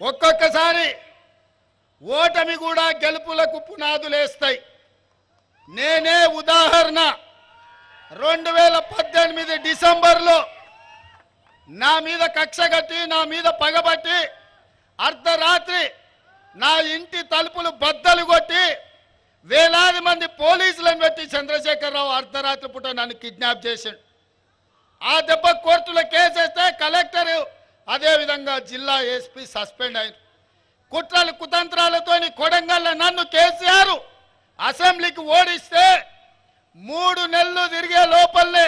ఒక్కొక్కసారి ఓటమి కూడా గెలుపులకు పునాదులేస్తాయి. నేనే ఉదాహరణ. 2018 డిసెంబర్లో నా మీద కక్ష కట్టి, నా మీద పగబట్టి, అర్ధరాత్రి నా ఇంటి తలుపులు బద్దలు కొట్టి వేలాది మంది పోలీసులను పెట్టి చంద్రశేఖరరావు అర్ధరాత్రి పూట నన్ను కిడ్నాప్ చేశాడు. ఆ దెబ్బ కోర్టులో కేసేస్తే కలెక్టర్ అదేవిధంగా జిల్లా ఎస్పీ సస్పెండ్ అయ్యారు. కుట్రలు కుతంత్రాలతో కొడంగల్లో నన్ను కేసీఆర్ అసెంబ్లీకి ఓడిస్తే 3 నెలలు తిరిగే లోపలనే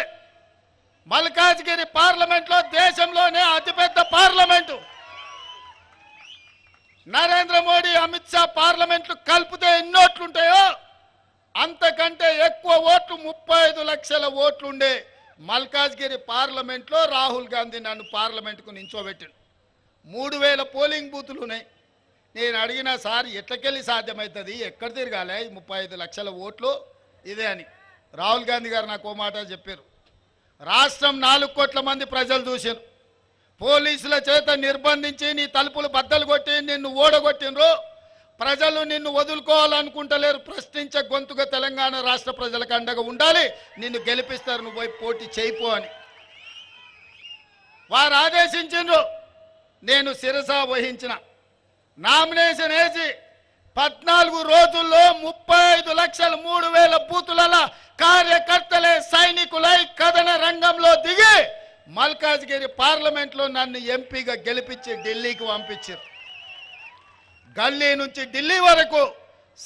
మల్కాజ్గిరి పార్లమెంట్లో, దేశంలోనే అతిపెద్ద పార్లమెంటు, నరేంద్ర మోడీ అమిత్ షా పార్లమెంట్లు కలిపితే ఎన్ని ఓట్లుంటాయో అంతకంటే ఎక్కువ ఓట్లు 35 లక్షల ఓట్లుండే మల్కాజ్గిరి పార్లమెంట్లో రాహుల్ గాంధీ నన్ను పార్లమెంటుకు నించోబెట్టాడు. 3000 పోలింగ్ బూతులు ఉన్నాయి. నేను అడిగిన సార్ ఎట్లకెళ్ళి సాధ్యమవుతుంది, ఎక్కడ తిరగాలి 35 లక్షల ఓట్లు ఇదే అని. రాహుల్ గాంధీ గారు నాకు ఓ మాట చెప్పారు. రాష్ట్రం 4 కోట్ల మంది ప్రజలు చూశారు. పోలీసుల చేత నిర్బంధించి నీ తలుపులు బద్దలు కొట్టి నిన్ను ఓడగొట్టినరు. ప్రజలు నిన్ను వదులుకోవాలనుకుంటలేరు. ప్రశ్నించే గొంతుగా తెలంగాణ రాష్ట్ర ప్రజలకు అండగా ఉండాలి, నిన్ను గెలిపిస్తారు, నువ్వు పోయి పోటీ చేయిపో అని వారు ఆదేశించిండ్రు. నేను శిరస వహించిన. నామినేషన్ వేసి 14 రోజుల్లో 35,03,000 బూతుల కార్యకర్తలే సైనికులై కథన రంగంలో దిగి మల్కాజ్గిరి పార్లమెంట్లో నన్ను ఎంపీగా గెలిపించి ఢిల్లీకి పంపించారు. గల్లీ నుంచి ఢిల్లీ వరకు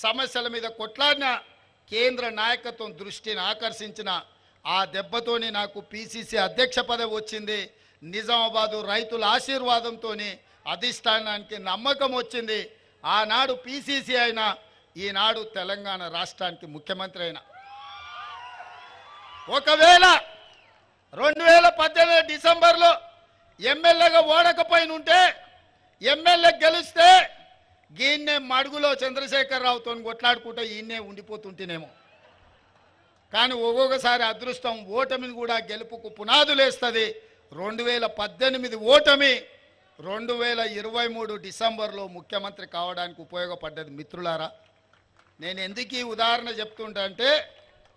సమస్యల మీద కొట్లాడిన కేంద్ర నాయకత్వం దృష్టిని ఆకర్షించిన ఆ దెబ్బతోని నాకు పిసిసి అధ్యక్ష పదవి వచ్చింది. నిజామాబాదు రైతుల ఆశీర్వాదంతో అధిష్టానానికి నమ్మకం వచ్చింది. ఆనాడు పిసిసి అయినా, ఈనాడు తెలంగాణ రాష్ట్రానికి ముఖ్యమంత్రి అయినా. ఒకవేళ 2018 డిసెంబర్లో ఎమ్మెల్యేగా ఓడకపోయినుంటే, ఎమ్మెల్యే గెలిస్తే ఈయన్నే మడుగులో చంద్రశేఖరరావుతో కొట్లాడుకుంటూ ఈయన్నే ఉండిపోతుంటేనేమో. కానీ ఒక్కొక్కసారి అదృష్టం ఓటమిని కూడా గెలుపుకు పునాదులేస్తుంది. 2018 ఓటమి 2023 డిసెంబర్లో ముఖ్యమంత్రి కావడానికి ఉపయోగపడ్డది. మిత్రులారా, నేను ఎందుకు ఈ ఉదాహరణ చెప్తుంటా అంటే